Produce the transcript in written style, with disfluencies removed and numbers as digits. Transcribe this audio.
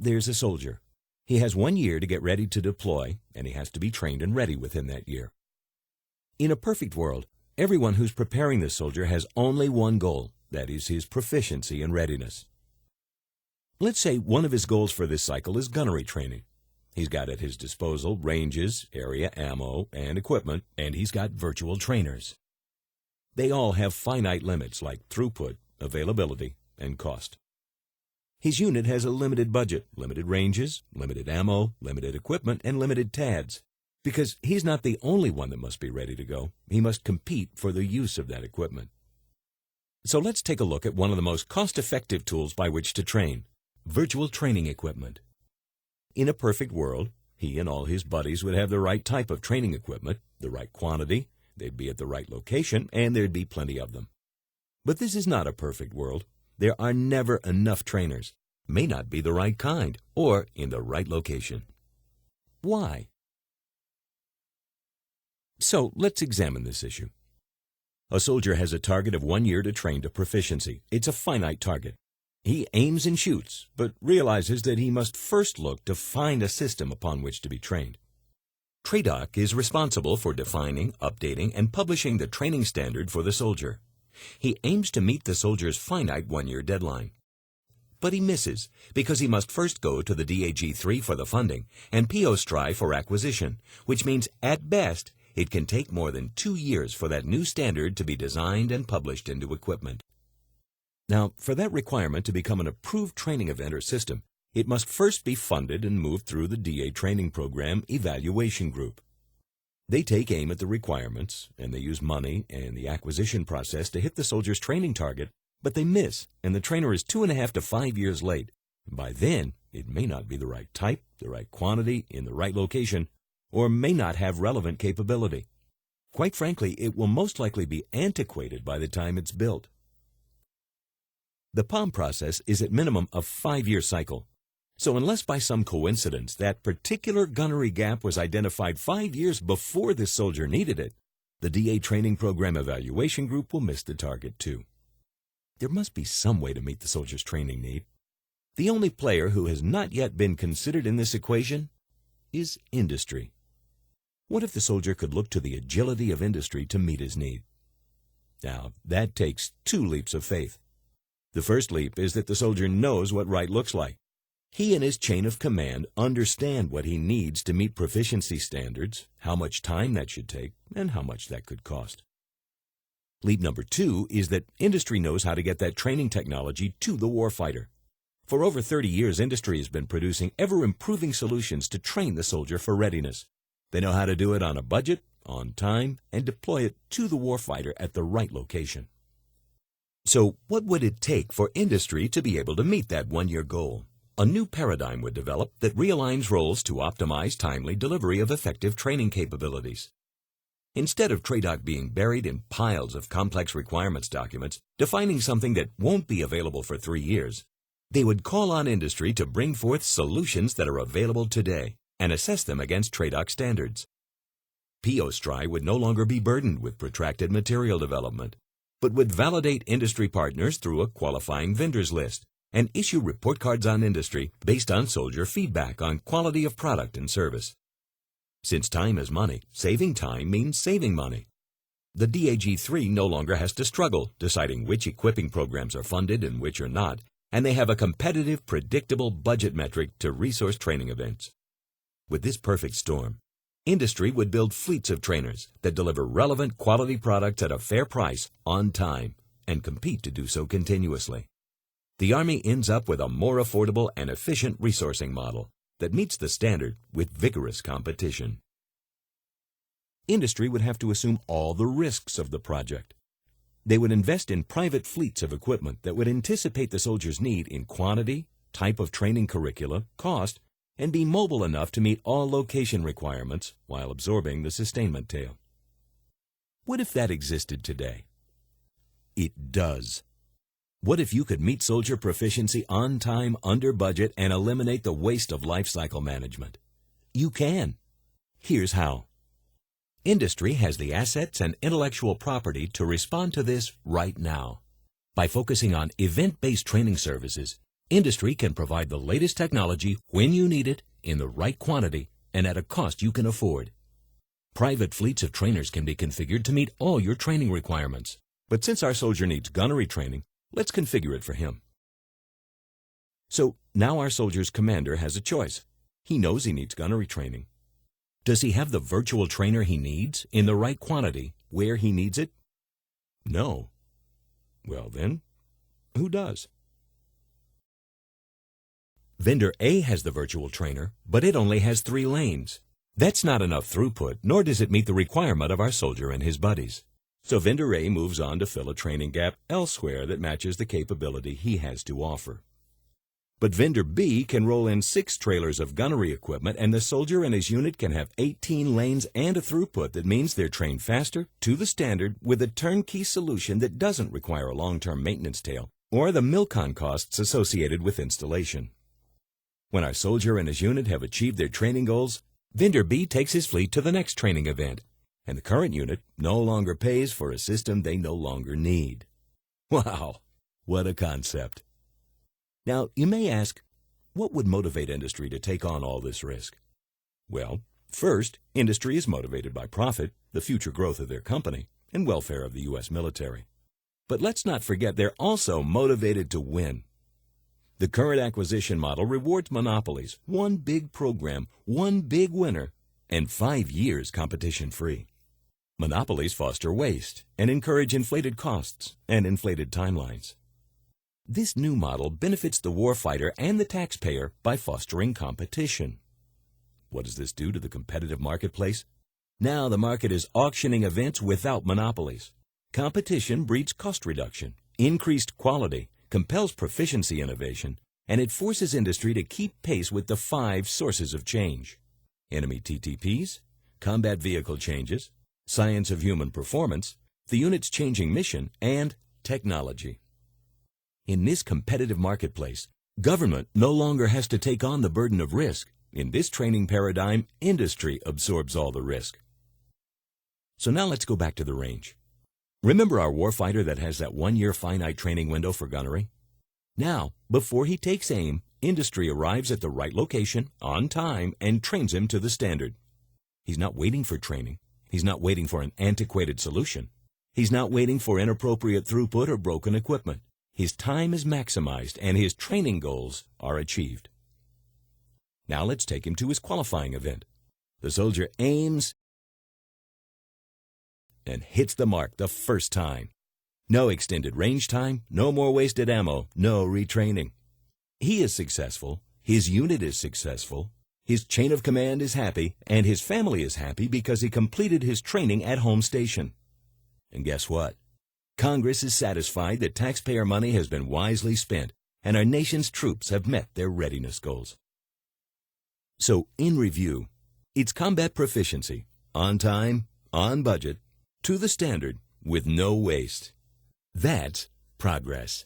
there's a soldier. He has 1 year to get ready to deploy, and he has to be trained and ready within that year. In a perfect world, everyone who's preparing this soldier has only one goal, that is his proficiency and readiness. Let's say one of his goals for this cycle is gunnery training. He's got at his disposal ranges, area ammo, and equipment, and he's got virtual trainers. They all have finite limits like throughput, availability, and cost. His unit has a limited budget, limited ranges, limited ammo, limited equipment, and limited TADs. Because he's not the only one that must be ready to go, he must compete for the use of that equipment. So let's take a look at one of the most cost-effective tools by which to train: virtual training equipment. In a perfect world, he and all his buddies would have the right type of training equipment, the right quantity, they'd be at the right location, and there'd be plenty of them. But this is not a perfect world. There are never enough trainers, may not be the right kind, or in the right location. Why? So let's examine this issue. A soldier has a target of 1 year to train to proficiency. It's a finite target. He aims and shoots, but realizes that he must first look to find a system upon which to be trained. TRADOC is responsible for defining, updating, and publishing the training standard for the soldier. He aims to meet the soldier's finite 1-year deadline. But he misses because he must first go to the DAG-3 for the funding and POSTRI for acquisition, which means at best it can take more than 2 years for that new standard to be designed and published into equipment. Now, for that requirement to become an approved training event or system, it must first be funded and moved through the DA Training Program Evaluation Group. They take aim at the requirements, and they use money and the acquisition process to hit the soldier's training target, but they miss, and the trainer is 2.5 to 5 years late. By then, it may not be the right type, the right quantity, in the right location, or may not have relevant capability. Quite frankly, it will most likely be antiquated by the time it's built. The POM process is at minimum a 5-year cycle. So unless by some coincidence that particular gunnery gap was identified 5 years before this soldier needed it, the DA Training Program Evaluation Group will miss the target too. There must be some way to meet the soldier's training need. The only player who has not yet been considered in this equation is industry. What if the soldier could look to the agility of industry to meet his need? Now, that takes 2 leaps of faith. The first leap is that the soldier knows what right looks like. He and his chain of command understand what he needs to meet proficiency standards, how much time that should take, and how much that could cost. Leap number 2 is that industry knows how to get that training technology to the warfighter. For over 30 years, industry has been producing ever-improving solutions to train the soldier for readiness. They know how to do it on a budget, on time, and deploy it to the warfighter at the right location. So what would it take for industry to be able to meet that 1-year goal? A new paradigm would develop that realigns roles to optimize timely delivery of effective training capabilities. Instead of TRADOC being buried in piles of complex requirements documents defining something that won't be available for 3 years, they would call on industry to bring forth solutions that are available today and assess them against TRADOC standards. POSTRI would no longer be burdened with protracted material development, but would validate industry partners through a qualifying vendors list and issue report cards on industry based on soldier feedback on quality of product and service. Since time is money, saving time means saving money. The DAG-3 no longer has to struggle deciding which equipping programs are funded and which are not, and they have a competitive, predictable budget metric to resource training events. With this perfect storm, industry would build fleets of trainers that deliver relevant quality products at a fair price on time and compete to do so continuously. The Army ends up with a more affordable and efficient resourcing model that meets the standard with vigorous competition. Industry would have to assume all the risks of the project. They would invest in private fleets of equipment that would anticipate the soldier's need in quantity, type of training curricula, cost, and be mobile enough to meet all location requirements while absorbing the sustainment tail. What if that existed today? It does. What if you could meet soldier proficiency on time, under budget, and eliminate the waste of life cycle management? You can. Here's how. Industry has the assets and intellectual property to respond to this right now. By focusing on event-based training services, Industry can provide the latest technology when you need it, in the right quantity, and at a cost you can afford. Private fleets of trainers can be configured to meet all your training requirements. But since our soldier needs gunnery training, let's configure it for him. So now our soldier's commander has a choice. He knows he needs gunnery training. Does he have the virtual trainer he needs in the right quantity where he needs it? No. Well then, who does? Vendor A has the virtual trainer, but it only has 3 lanes. That's not enough throughput, nor does it meet the requirement of our soldier and his buddies. So Vendor A moves on to fill a training gap elsewhere that matches the capability he has to offer. But Vendor B can roll in 6 trailers of gunnery equipment, and the soldier and his unit can have 18 lanes and a throughput that means they're trained faster, to the standard, with a turnkey solution that doesn't require a long-term maintenance tail or the MILCON costs associated with installation. When our soldier and his unit have achieved their training goals, Vendor B takes his fleet to the next training event, and the current unit no longer pays for a system they no longer need. Wow, what a concept! Now, you may ask, what would motivate industry to take on all this risk? Well, first, industry is motivated by profit, the future growth of their company, and welfare of the U.S. military. But let's not forget they're also motivated to win. The current acquisition model rewards monopolies, one big program, one big winner, and 5 years competition-free. Monopolies foster waste and encourage inflated costs and inflated timelines. This new model benefits the warfighter and the taxpayer by fostering competition. What does this do to the competitive marketplace? Now the market is auctioning events without monopolies. Competition breeds cost reduction, increased quality, compels proficiency innovation, and it forces industry to keep pace with the 5 sources of change: enemy TTPs, combat vehicle changes, science of human performance, the unit's changing mission, and technology. In this competitive marketplace, government no longer has to take on the burden of risk. In this training paradigm, industry absorbs all the risk. So now let's go back to the range. Remember our warfighter that has that 1-year finite training window for gunnery? Now, before he takes aim, industry arrives at the right location, on time, and trains him to the standard. He's not waiting for training. He's not waiting for an antiquated solution. He's not waiting for inappropriate throughput or broken equipment. His time is maximized and his training goals are achieved. Now let's take him to his qualifying event. The soldier aims and hits the mark the first time. No extended range time, no more wasted ammo, no retraining. He is successful, his unit is successful, his chain of command is happy, and his family is happy because he completed his training at home station. And guess what? Congress is satisfied that taxpayer money has been wisely spent, and our nation's troops have met their readiness goals. So, in review, it's combat proficiency, on time, on budget, to the standard, with no waste. That's progress.